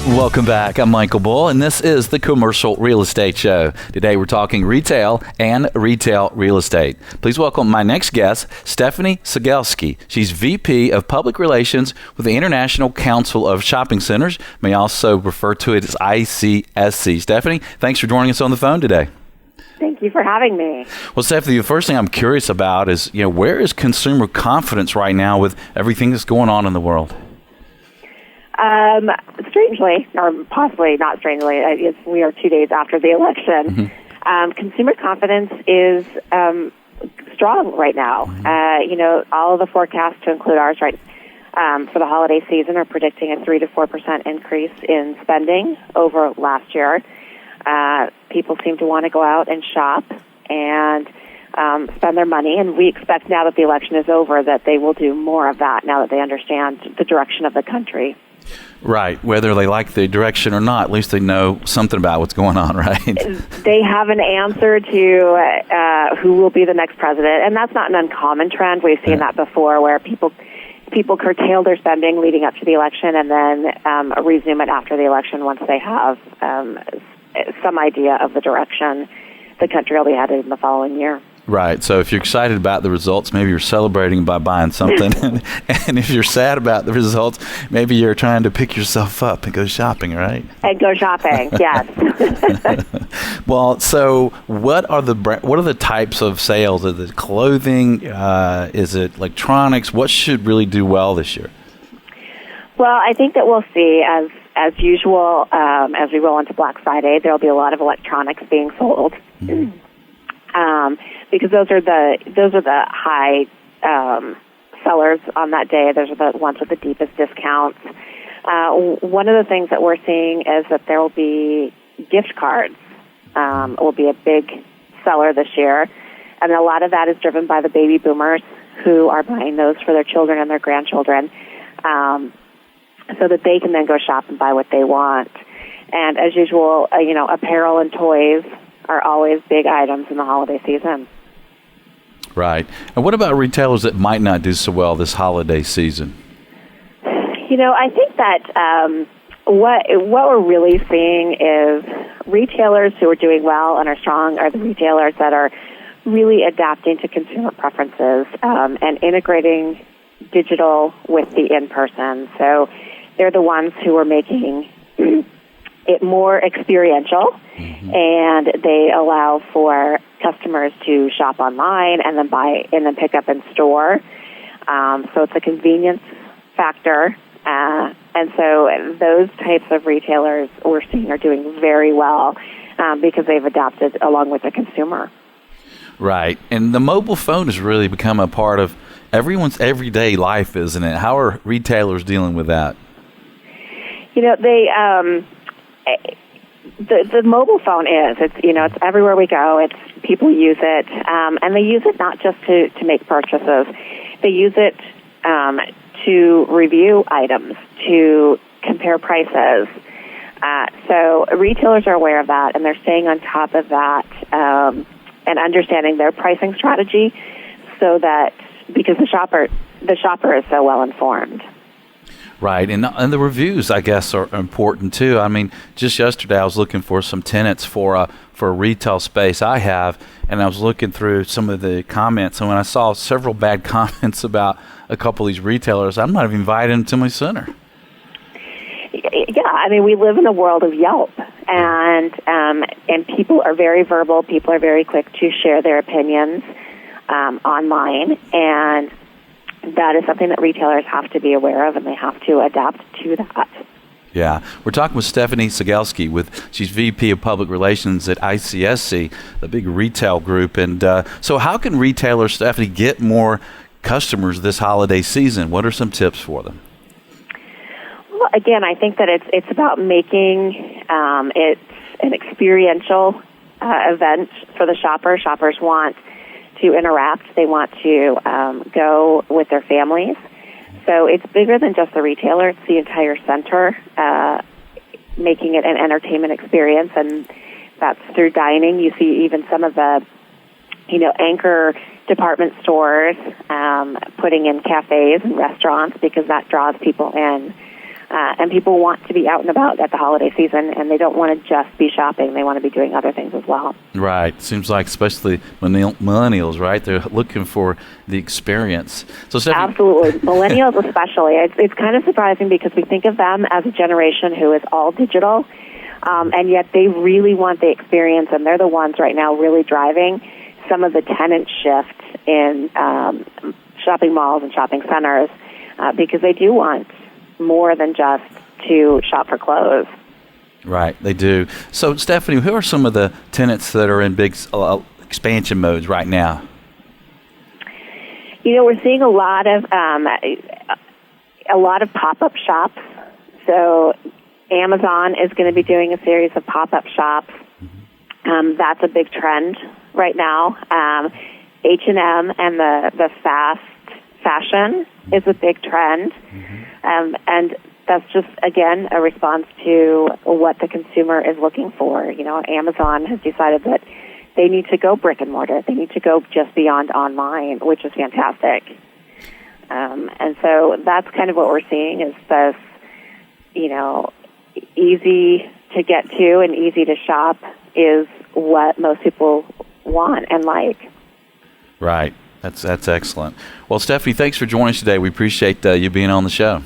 Welcome back. I'm Michael Bull, and this is the Commercial Real Estate Show. Today we're talking retail and retail real estate. Please welcome my next guest, Stephanie Cegelski. She's VP of Public Relations with the International Council of Shopping Centers. May also refer to it as ICSC. Stephanie, thanks for joining us on the phone today. Thank you for having me. Well, Stephanie, the first thing I'm curious about is, where is consumer confidence right now with everything that's going on in the world? Strangely, or possibly not strangely, we are 2 days after the election. Mm-hmm. Consumer confidence is strong right now. Mm-hmm. All of the forecasts, to include ours, right, for the holiday season, are predicting a 3 to 4% increase in spending over last year. People seem to want to go out and shop and spend their money, and we expect now that the election is over that they will do more of that now that they understand the direction of the country. Right. Whether they like the direction or not, at least they know something about what's going on, right? They have an answer to who will be the next president, and that's not an uncommon trend. We've seen that before, where people curtail their spending leading up to the election and then resume it after the election once they have some idea of the direction the country will be headed in the following year. Right. So if you're excited about the results, maybe you're celebrating by buying something. And if you're sad about the results, maybe you're trying to pick yourself up and go shopping, right? And go shopping, yes. Well, so what are the types of sales? Is it clothing? Is it electronics? What should really do well this year? Well, I think that we'll see, as usual, as we roll into Black Friday, there'll be a lot of electronics being sold. Mm-hmm. Because those are the high sellers on that day. Those are the ones with the deepest discounts. One of the things that we're seeing is that there will be gift cards. Will be a big seller this year, and a lot of that is driven by the baby boomers who are buying those for their children and their grandchildren, so that they can then go shop and buy what they want. And as usual, apparel and toys are always big items in the holiday season. Right. And what about retailers that might not do so well this holiday season? I think that what we're really seeing is retailers who are doing well and are strong are the retailers that are really adapting to consumer preferences and integrating digital with the in-person. So they're the ones who are making it more experiential, mm-hmm. and they allow for customers to shop online and then buy and then pick up in store. So it's a convenience factor, and so those types of retailers we're seeing are doing very well because they've adapted along with the consumer. Right, and the mobile phone has really become a part of everyone's everyday life, isn't it? How are retailers dealing with that? The mobile phone it's everywhere we go. It's people use it, and they use it not just to make purchases. They use it to review items, to compare prices. So retailers are aware of that, and they're staying on top of that and understanding their pricing strategy, so that because the shopper is so well informed. Right, and the reviews, I guess, are important too. I mean, just yesterday I was looking for some tenants for a retail space I have, and I was looking through some of the comments, and when I saw several bad comments about a couple of these retailers, I'm not even inviting them to my center. Yeah, we live in a world of Yelp, and people are very verbal. People are very quick to share their opinions online, and that is something that retailers have to be aware of, and they have to adapt to that. Yeah. We're talking with Stephanie Cegelski. She's VP of Public Relations at ICSC, the big retail group. And so how can retailers, Stephanie, get more customers this holiday season? What are some tips for them? Well, again, I think that it's about making it an experiential event for the shopper. Shoppers want to interact. They want to go with their families. So it's bigger than just the retailer. It's the entire center, making it an entertainment experience and That's through dining. You see even some of the, anchor department stores putting in cafes and restaurants because that draws people in. And people want to be out and about at the holiday season, and they don't want to just be shopping. They want to be doing other things as well. Right. Seems like especially millennials, right? They're looking for the experience. So, Stephanie, absolutely. Millennials especially. It's kind of surprising because we think of them as a generation who is all digital, and yet they really want the experience, and they're the ones right now really driving some of the tenant shift in shopping malls and shopping centers because they do want more than just to shop for clothes. Right, they do. So, Stephanie, who are some of the tenants that are in big expansion modes right now? We're seeing a lot of pop-up shops. So, Amazon is going to be doing a series of pop-up shops. That's a big trend right now. H&M and the fast fashion is a big trend. And that's just, again, a response to what the consumer is looking for. Amazon has decided that they need to go brick and mortar. They need to go just beyond online, which is fantastic. And so that's kind of what we're seeing is this, easy to get to and easy to shop is what most people want and like. Right. That's excellent. Well, Stephanie, thanks for joining us today. We appreciate you being on the show.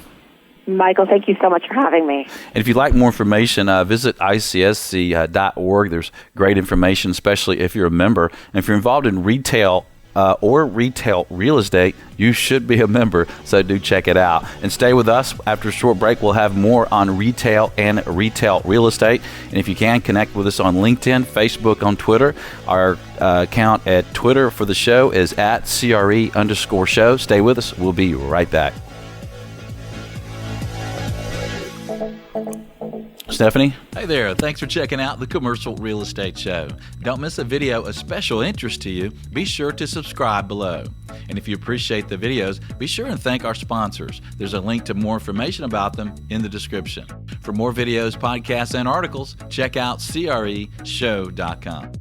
Michael, thank you so much for having me. And if you'd like more information, visit icsc.org. There's great information, especially if you're a member. And if you're involved in retail or retail real estate, you should be a member, so do check it out. And stay with us. After a short break, we'll have more on retail and retail real estate. And if you can, connect with us on LinkedIn, Facebook, on Twitter. Our account at Twitter for the show is at @CRE_show. Stay with us. We'll be right back. Stephanie? Hey there. Thanks for checking out the Commercial Real Estate Show. Don't miss a video of special interest to you. Be sure to subscribe below. And if you appreciate the videos, be sure and thank our sponsors. There's a link to more information about them in the description. For more videos, podcasts, and articles, check out CREshow.com.